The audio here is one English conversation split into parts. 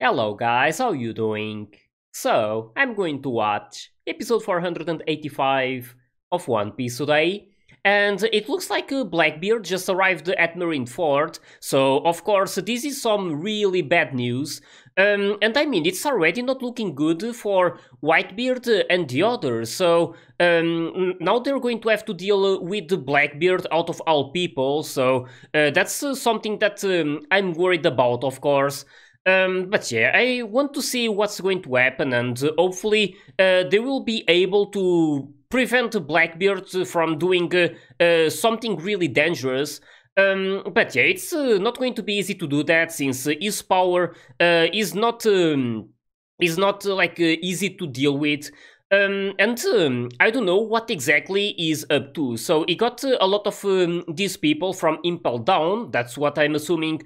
Hello guys, how you doing? So, I'm going to watch episode 485 of One Piece today, and it looks like Blackbeard just arrived at Marineford, so of course this is some really bad news. And I mean, it's already not looking good for Whitebeard and the others, so now they're going to have to deal with the Blackbeard out of all people, so that's something that I'm worried about, of course. But yeah, I want to see what's going to happen, and hopefully they will be able to prevent Blackbeard from doing something really dangerous. But yeah, it's not going to be easy to do that since his power is not easy to deal with. And I don't know what exactly is up to. So he got a lot of these people from Impel Down. That's what I'm assuming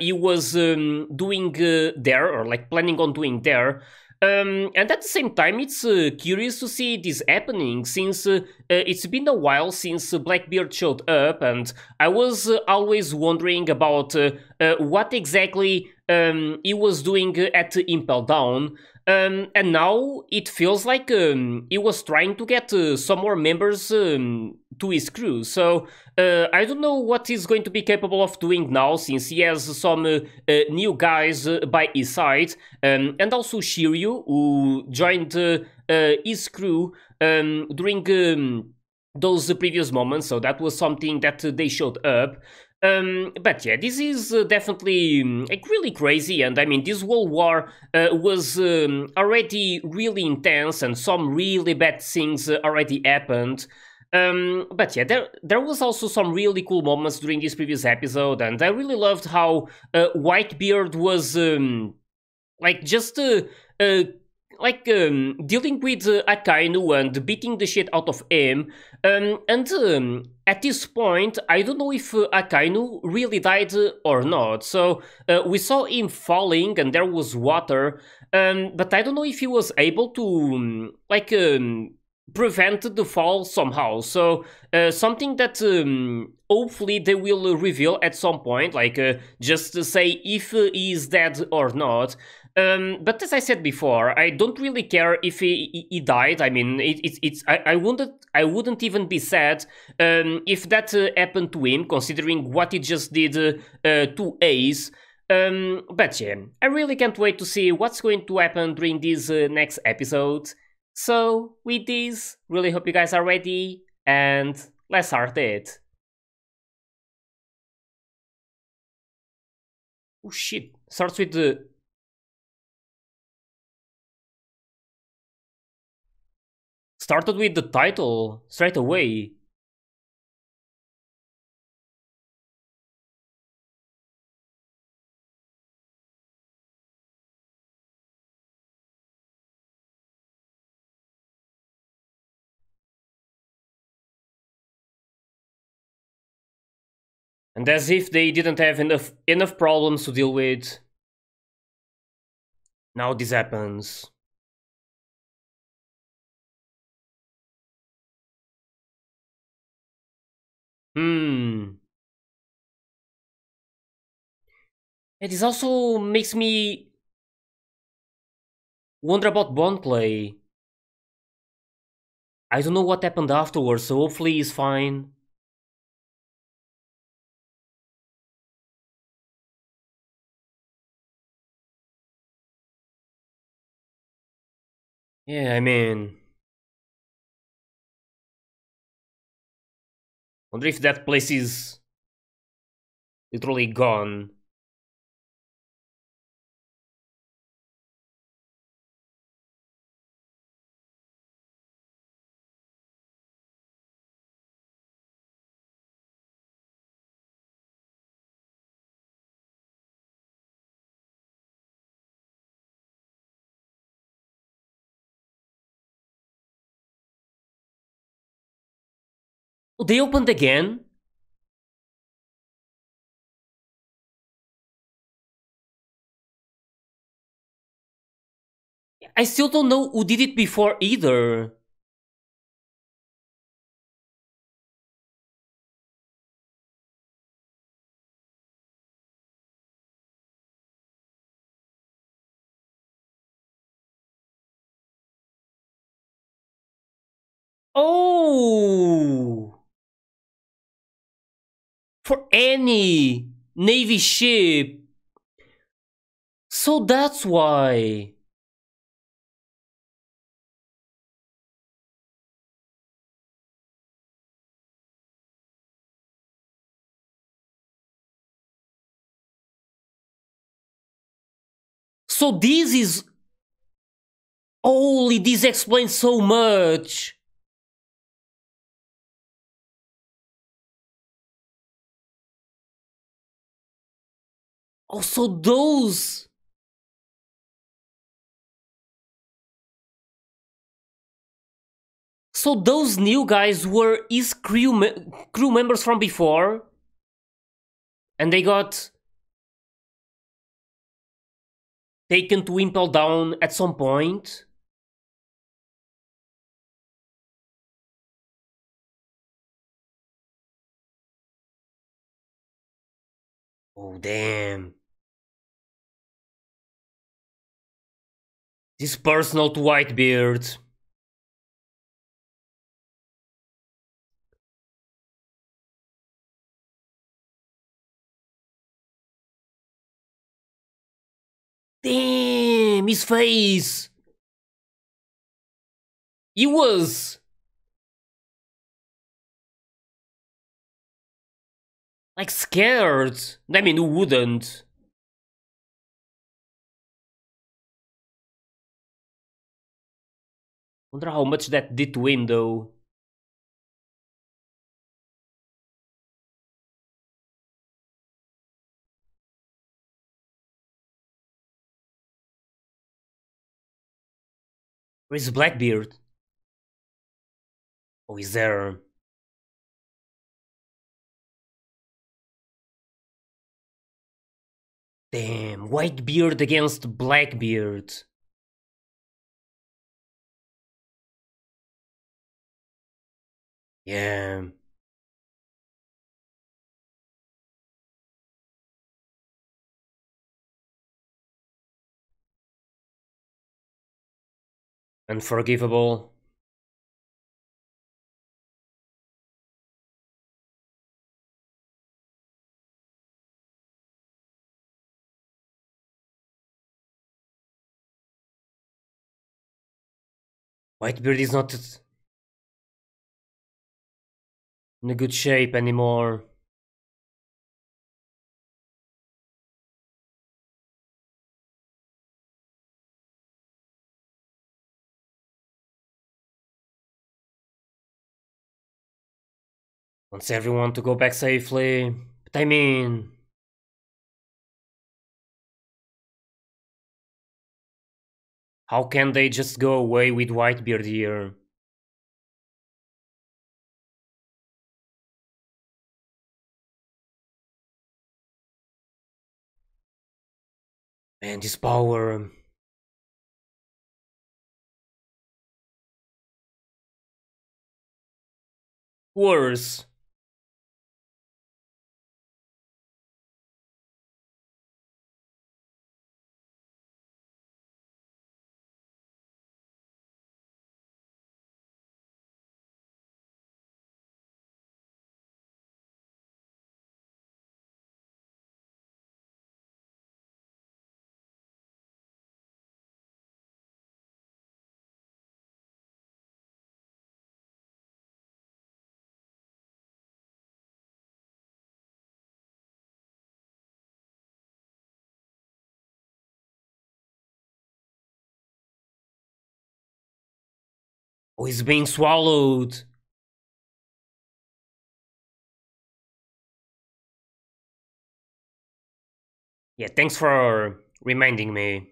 he was doing there, or like planning on doing there. And at the same time, it's curious to see this happening since it's been a while since Blackbeard showed up, and I was always wondering about what exactly he was doing at Impel Down. And now it feels like he was trying to get some more members to his crew. So I don't know what he's going to be capable of doing now, since he has some new guys by his side, and also Shiryu, who joined his crew during those previous moments. So that was something that they showed up. But yeah, this is definitely like really crazy, and I mean, this World War was already really intense, and some really bad things already happened. But yeah, there was also some really cool moments during this previous episode, and I really loved how Whitebeard was like just uh, dealing with Akainu and beating the shit out of him. And at this point, I don't know if Akainu really died or not. So we saw him falling and there was water, but I don't know if he was able to prevent the fall somehow. So something that hopefully they will reveal at some point, like just to say if he is dead or not. But as I said before, I don't really care if he died. I mean, I wouldn't even be sad if that happened to him, considering what he just did to Ace. But yeah, I really can't wait to see what's going to happen during this next episode. So with this, really hope you guys are ready, and let's start it. Oh shit! Starts with the started with the title straight away. And as if they didn't have enough problems to deal with, now this happens. Hmm. It is also makes me wonder about Bonplay. I don't know what happened afterwards, so hopefully he's fine. Yeah, I mean, wonder if that place is literally gone. Oh, they opened again? I still don't know who did it before either. Oh! For any Navy ship. So that's why. So this is... Holy, this explains so much. Also those... So those new guys were his crew members from before? And they got taken to Impel Down at some point? Oh, damn. This personal to Whitebeard. Damn, his face. He was like scared. I mean, who wouldn't? Wonder how much that did to him though. Where's Blackbeard? Oh, he's there. Damn, Whitebeard against Blackbeard. Yeah. Unforgivable. Whitebeard is not in a good shape anymore. Wants everyone to go back safely. But I mean... How can they just go away with Whitebeard here? Man, this power... Worse. Oh, he's being swallowed. Yeah, thanks for reminding me.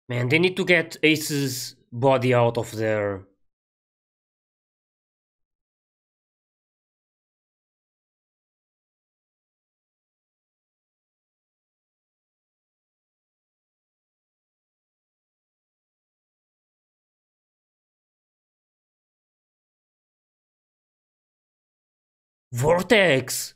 Man, they need to get Ace's body out of there. Vortex!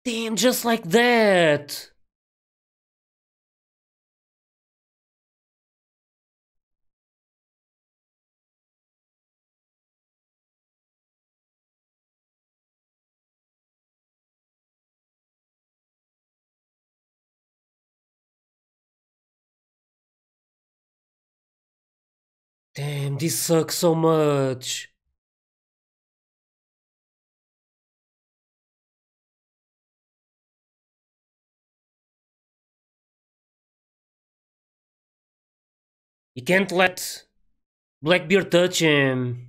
Damn, just like that! Damn, this sucks so much. You can't let Blackbeard touch him.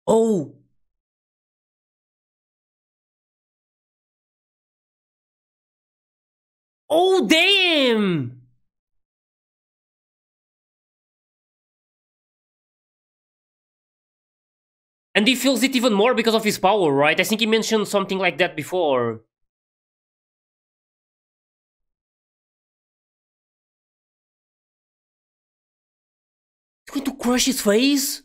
Oh! Oh, damn! And he feels it even more because of his power, right? I think he mentioned something like that before. He's going to crush his face?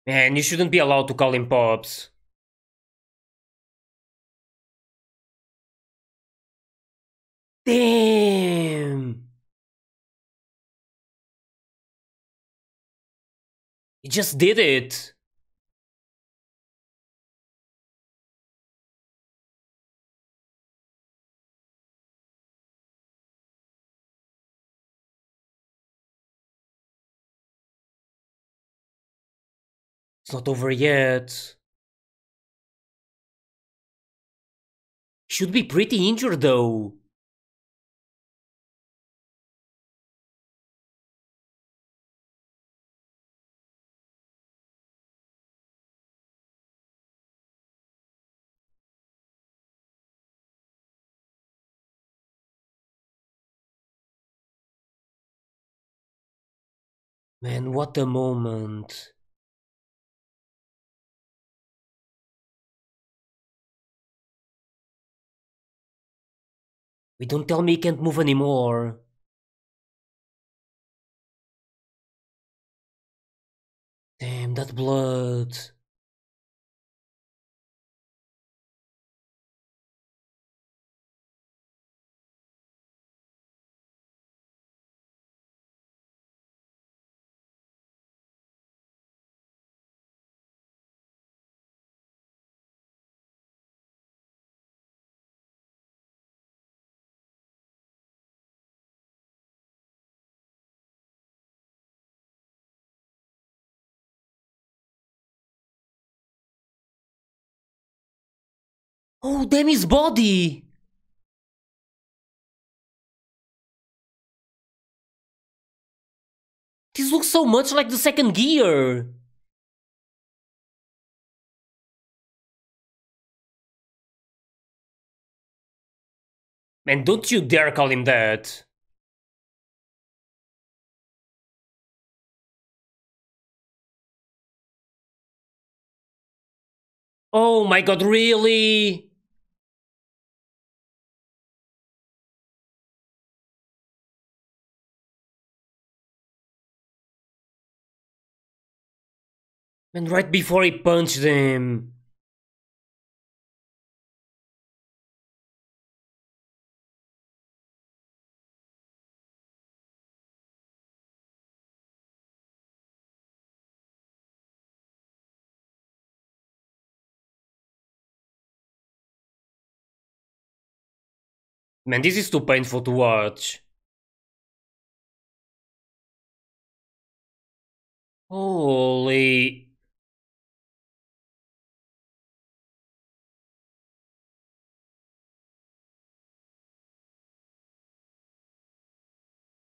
Man, you shouldn't be allowed to call him Pops. Damn! He just did it. It's not over yet. Should be pretty injured though. Man, what a moment. Wait, don't tell me he can't move anymore. Damn, that blood. Oh, damn his body! This looks so much like the second gear! Man, don't you dare call him that. Oh my god, really? And right before he punched him. Man, this is too painful to watch. Holy...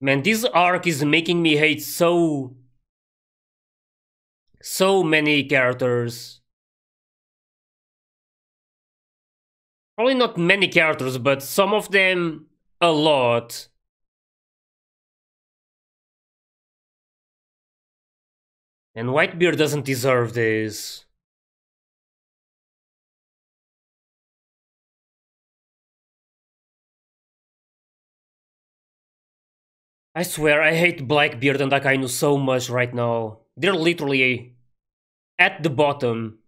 Man, this arc is making me hate so many characters. Probably not many characters, but some of them a lot. And Whitebeard doesn't deserve this. I swear, I hate Blackbeard and Akainu so much right now. They're literally at the bottom.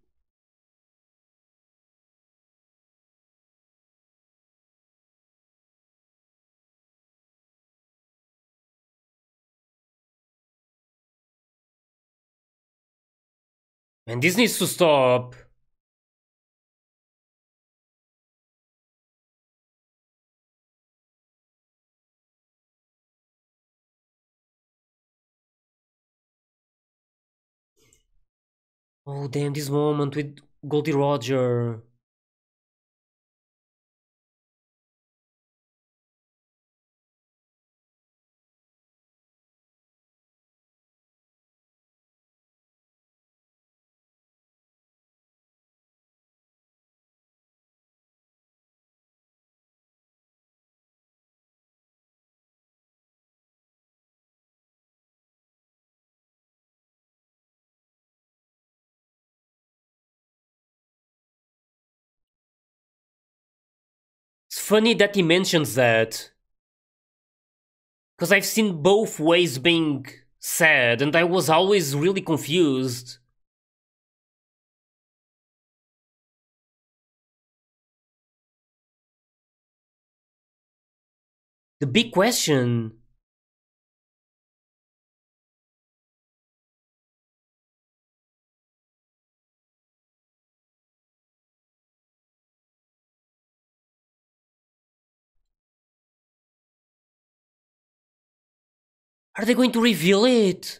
And this needs to stop. Oh damn, this moment with Goldie Roger. It's funny that he mentions that. Because I've seen both ways being said, and I was always really confused. The big question. Are they going to reveal it?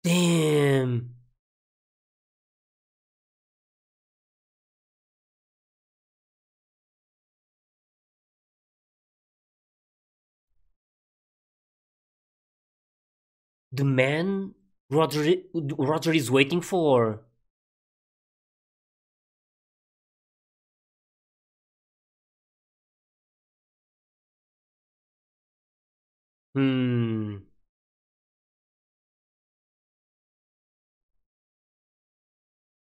Damn. The man Roger is waiting for. Hmm.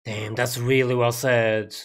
Damn, that's really well said.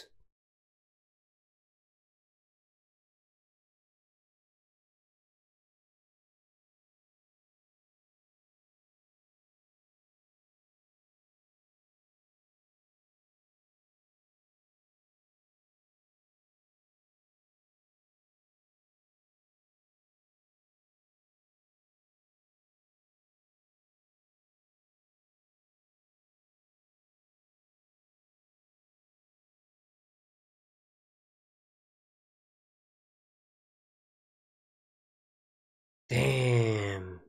Damn.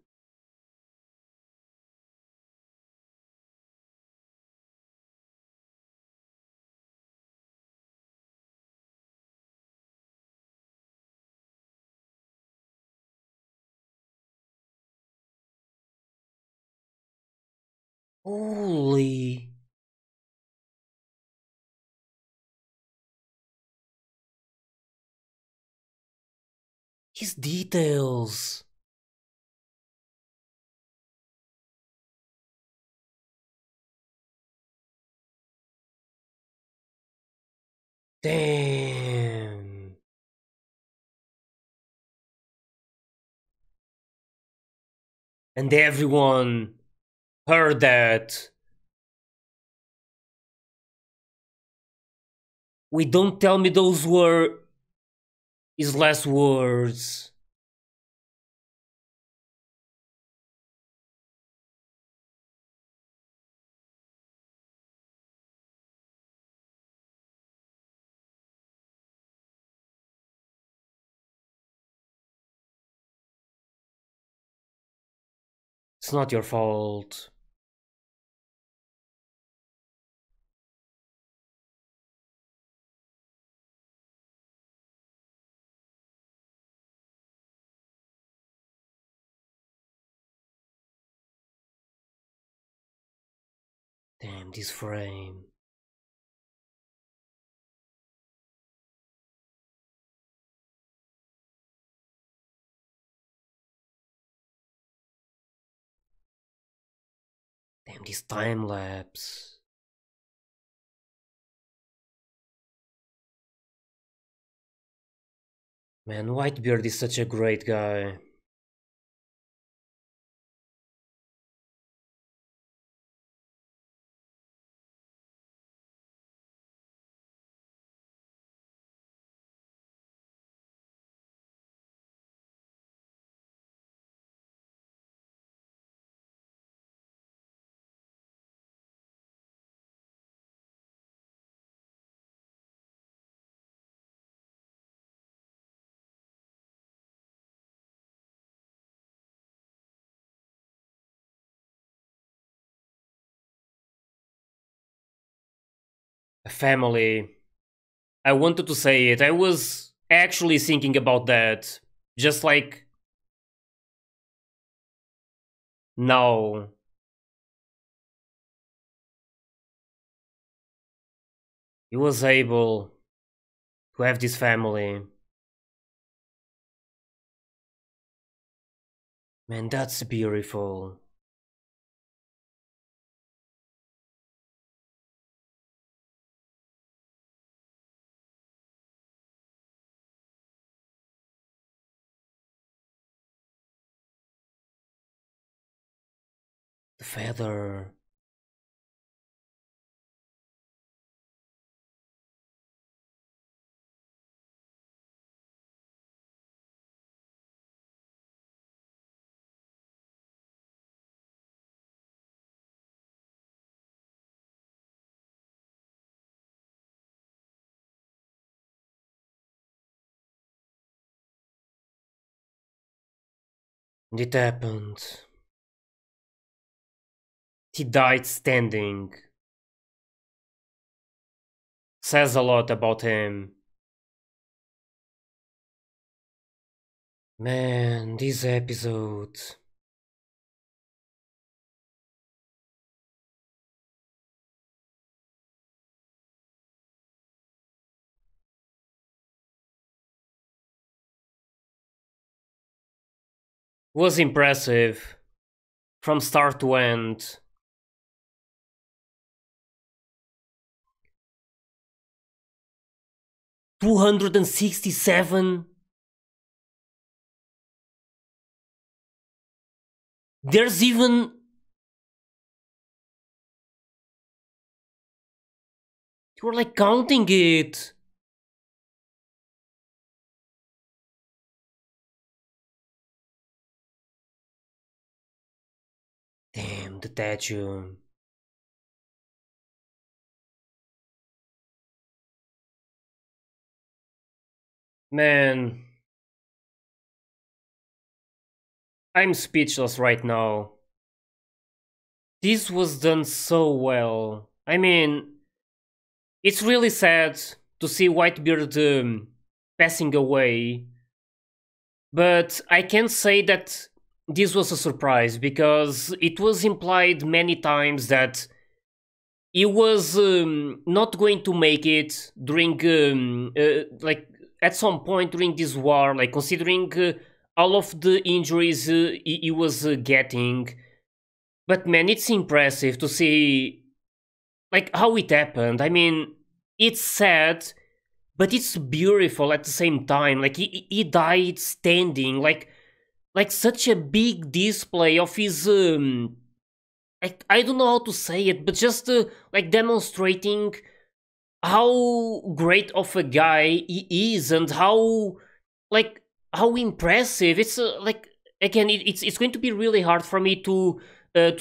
Holy. His details. Damn. And everyone heard that. We don't tell me those were his last words. It's not your fault. Damn, this frame. Damn, this time lapse. Man, Whitebeard is such a great guy. A family. I wanted to say it. I was actually thinking about that. Just like... now. He was able to have this family. Man, that's beautiful. The feather. And it happened. He died standing. Says a lot about him. Man, this episode. Was impressive. From start to end. $267. There's even... you were like counting it. Damn, the tattoo. Man. I'm speechless right now. This was done so well. I mean, it's really sad to see Whitebeard passing away. But I can say that this was a surprise because it was implied many times that he was not going to make it during like at some point during this war, like considering all of the injuries he was getting. But man, it's impressive to see like how it happened. I mean, it's sad, but it's beautiful at the same time. Like he died standing, like such a big display of his I don't know how to say it, but just like demonstrating how great of a guy he is and how like how impressive. It's like again, it's going to be really hard for me to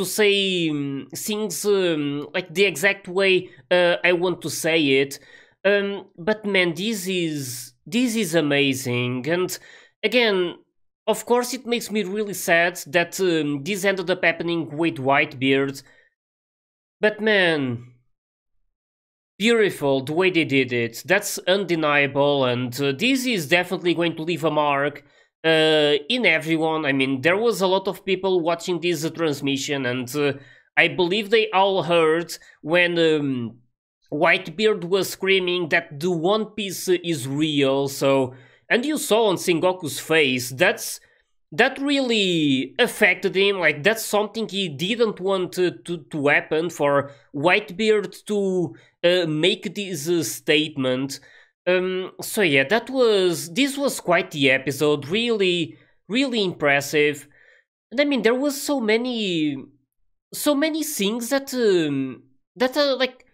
say things like the exact way I want to say it. But man, this is amazing, and again, of course, it makes me really sad that this ended up happening with Whitebeard. But man, beautiful the way they did it. That's undeniable, and this is definitely going to leave a mark in everyone. I mean, there was a lot of people watching this transmission, and I believe they all heard when Whitebeard was screaming that the One Piece is real. So, and you saw on Sengoku's face that really affected him. Like, that's something he didn't want to happen, for Whitebeard to make this statement. So yeah, this was quite the episode. Really, really impressive. And I mean, there was so many things that are like,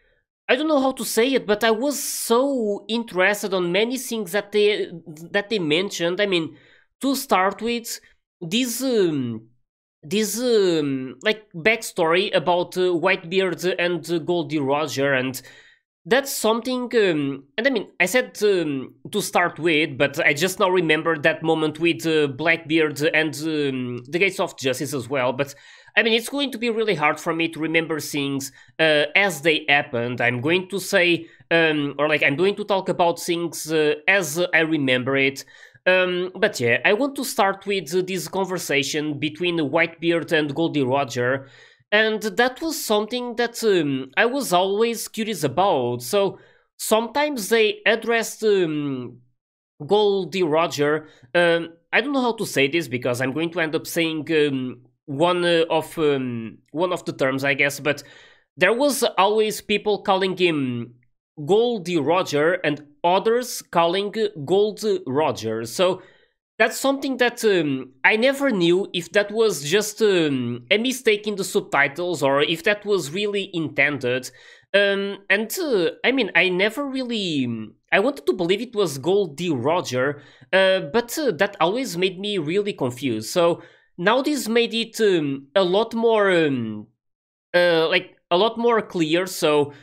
I don't know how to say it, but I was so interested on many things that they mentioned. I mean, to start with, this like backstory about Whitebeard and Goldie Roger, and that's something. And I mean, I said to start with, but I just now remembered that moment with Blackbeard and the Gates of Justice as well. But I mean, it's going to be really hard for me to remember things as they happened. I'm going to say, or like, I'm going to talk about things as I remember it. But yeah, I want to start with this conversation between Whitebeard and Goldie Roger, and that was something that I was always curious about. So sometimes they addressed Goldie Roger. I don't know how to say this because I'm going to end up saying one of the terms, I guess. But there was always people calling him Goldie Roger and others calling Gold Roger. So that's something that I never knew if that was just a mistake in the subtitles or if that was really intended. And I mean, I never really. I wanted to believe it was Goldie Roger, but that always made me really confused. So now this made it a lot more, like a lot more clear. So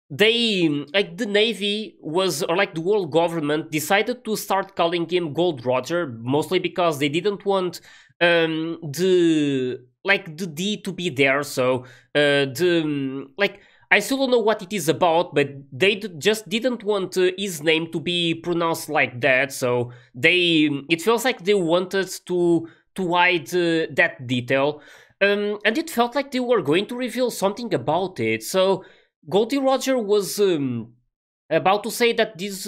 they, like the Navy was, or like the world government decided to start calling him Gold Roger, mostly because they didn't want the D to be there. So like, I still don't know what it is about, but they just didn't want his name to be pronounced like that. So it feels like they wanted to hide that detail, and it felt like they were going to reveal something about it. So Goldie Roger was about to say that this,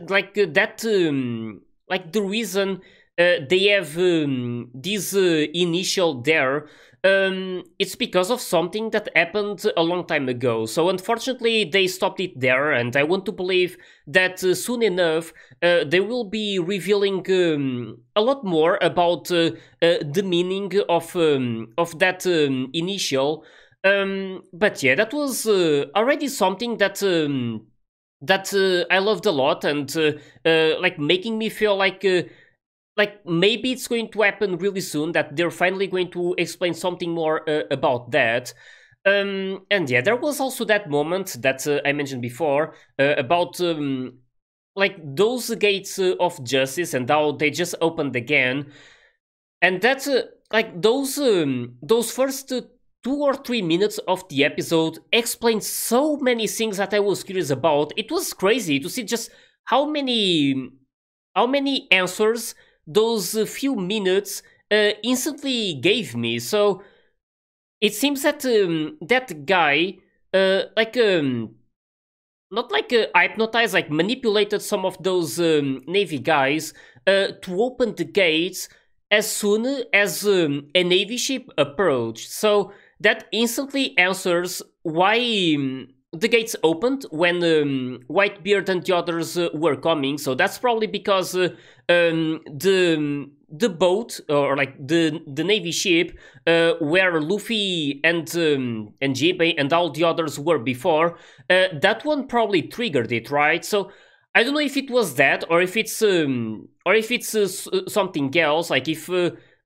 like the reason they have this initial there, it's because of something that happened a long time ago. So unfortunately, they stopped it there, and I want to believe that soon enough they will be revealing a lot more about the meaning of that initial. But yeah, that was already something that I loved a lot, and like making me feel like maybe it's going to happen really soon, that they're finally going to explain something more about that. And yeah, there was also that moment that I mentioned before about like those gates of justice and how they just opened again, and that's like those first 2 or 3 minutes of the episode explained so many things that I was curious about. It was crazy to see just how many answers those few minutes instantly gave me. So it seems that that guy not like hypnotized, like manipulated some of those Navy guys to open the gates as soon as a Navy ship approached. So that instantly answers why the gates opened when Whitebeard and the others were coming. So that's probably because the boat, or like the Navy ship where Luffy and Jinbei and all the others were before, that one probably triggered it, right? So I don't know if it was that, or if it's something else, like if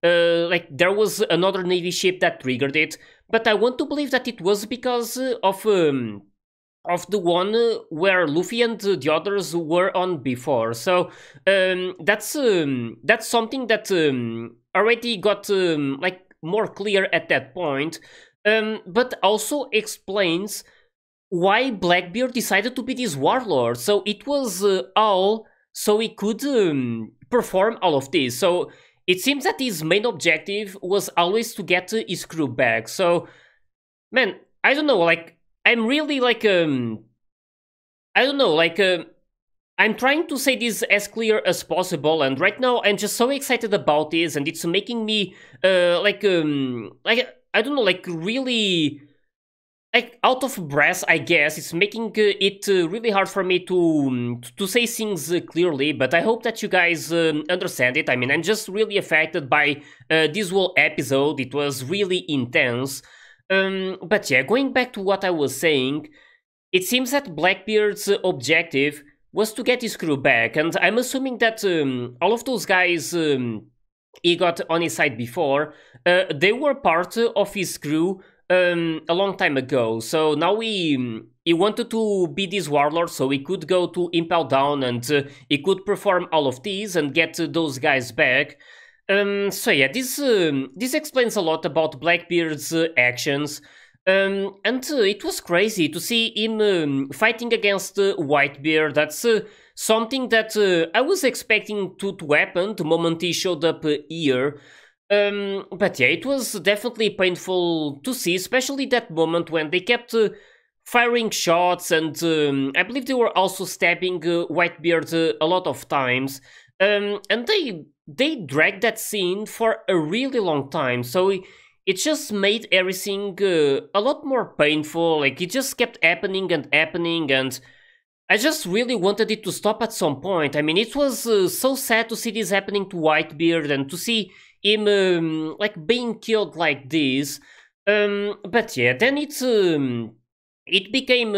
like there was another Navy ship that triggered it. But I want to believe that it was because of the one where Luffy and the others were on before. So that's something that already got like more clear at that point, but also explains why Blackbeard decided to be this warlord. So it was all so he could perform all of this. So it seems that his main objective was always to get his crew back. So man, I don't know, like I'm really like I don't know, like I'm trying to say this as clear as possible, and right now I'm just so excited about this, and it's making me like I don't know, like really like out of breath, I guess. It's making it really hard for me to say things clearly, but I hope that you guys understand it. I mean, I'm just really affected by this whole episode. It was really intense. But yeah, going back to what I was saying, it seems that Blackbeard's objective was to get his crew back, and I'm assuming that all of those guys he got on his side before, they were part of his crew a long time ago. So now he wanted to be this warlord, so he could go to Impel Down and he could perform all of these and get those guys back. So yeah, this explains a lot about Blackbeard's actions. And it was crazy to see him fighting against Whitebeard. That's something that I was expecting to happen the moment he showed up here. But yeah, it was definitely painful to see, especially that moment when they kept firing shots, and I believe they were also stabbing Whitebeard a lot of times. And they dragged that scene for a really long time, so it just made everything a lot more painful. Like, it just kept happening and happening, and I just really wanted it to stop at some point. I mean, it was so sad to see this happening to Whitebeard and to see him like being killed like this. But yeah, then it became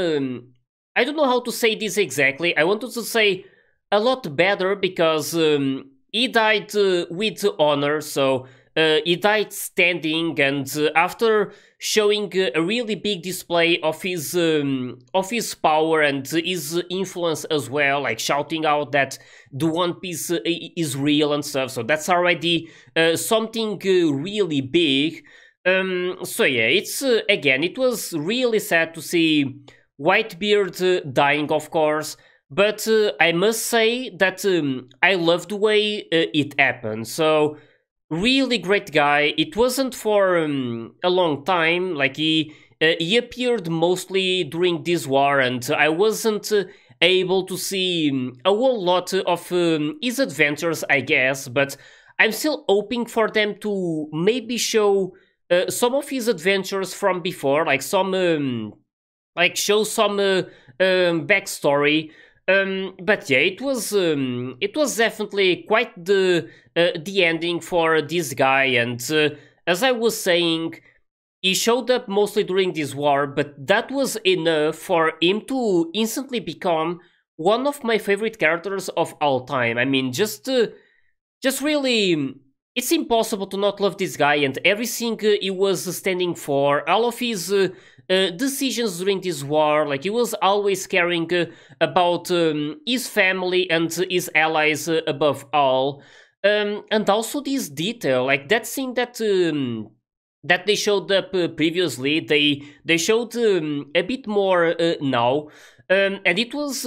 I don't know how to say this exactly. I wanted to say a lot better, because he died with honor, so he died standing, and after showing a really big display of his power and his influence as well, like shouting out that the One Piece is real and stuff. So that's already something really big. So yeah, it's again, it was really sad to see Whitebeard dying, of course. But I must say that I love the way it happened. So really great guy. It wasn't for a long time. Like, he appeared mostly during this war, and I wasn't able to see a whole lot of his adventures, I guess. But I'm still hoping for them to maybe show some of his adventures from before, like show some backstory. But yeah, it was definitely quite the ending for this guy, and as I was saying, he showed up mostly during this war, but that was enough for him to instantly become one of my favorite characters of all time. I mean, just really, it's impossible to not love this guy and everything he was standing for, all of his decisions during this war. Like, he was always caring about his family and his allies above all. And also this detail, like that scene that that they showed up previously, they showed a bit more now. And it was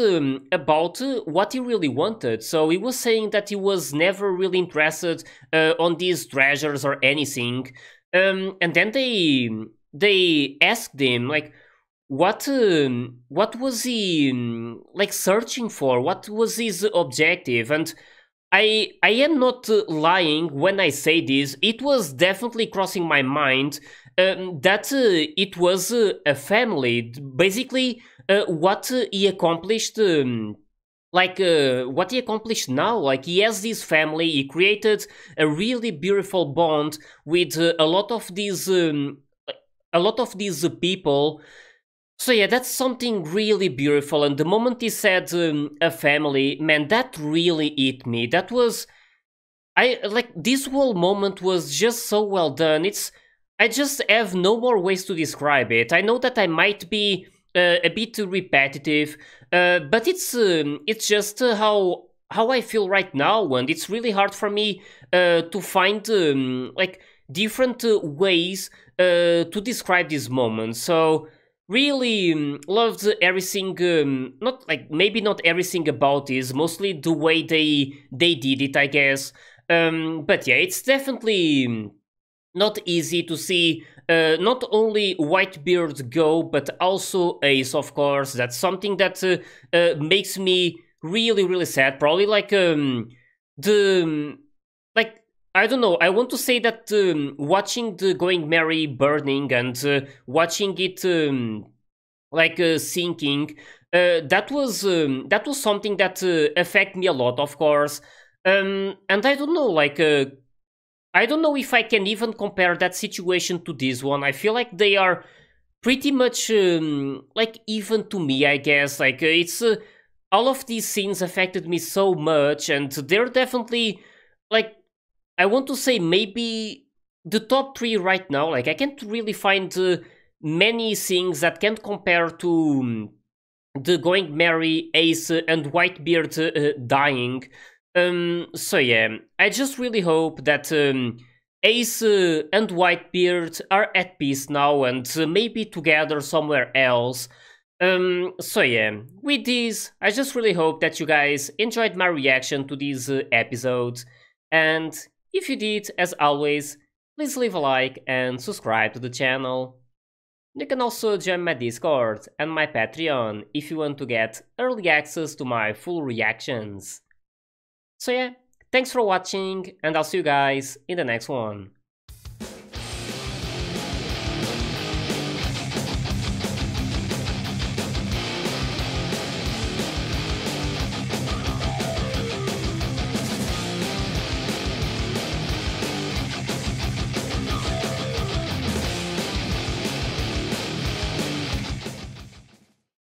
about what he really wanted. So he was saying that he was never really interested on these treasures or anything. And then they asked him, like, what was he like searching for? What was his objective? And I am not lying when I say this. It was definitely crossing my mind that it was a family. Basically, what he accomplished. What he accomplished now, like, he has this family. He created a really beautiful bond with a lot of these people. So yeah, that's something really beautiful. And the moment he said a family, man, that really hit me. That was, I like, this whole moment was just so well done. I just have no more ways to describe it. I know that I might be a bit repetitive, but it's just how I feel right now, and it's really hard for me to find like different ways to describe this moment. So really loved everything. Not like, maybe not everything about this, mostly the way they did it, I guess. But yeah, it's definitely not easy to see not only Whitebeard go, but also Ace, of course. That's something that makes me really, really sad. Probably like like I don't know. I want to say that watching the Going Merry burning and watching it sinking, that was something that affected me a lot, of course. And I don't know, I don't know if I can even compare that situation to this one. I feel like they are pretty much like even to me, I guess. It's all of these scenes affected me so much, and they're definitely like, I want to say maybe the top three right now. Like I can't really find many things that can compare to the Going Merry, Ace, and Whitebeard dying. So yeah, I just really hope that Ace and Whitebeard are at peace now and maybe together somewhere else. So yeah, with this, I just really hope that you guys enjoyed my reaction to these episodes. And if you did, as always, please leave a like and subscribe to the channel. You can also join my Discord and my Patreon if you want to get early access to my full reactions. So yeah, thanks for watching, and I'll see you guys in the next one.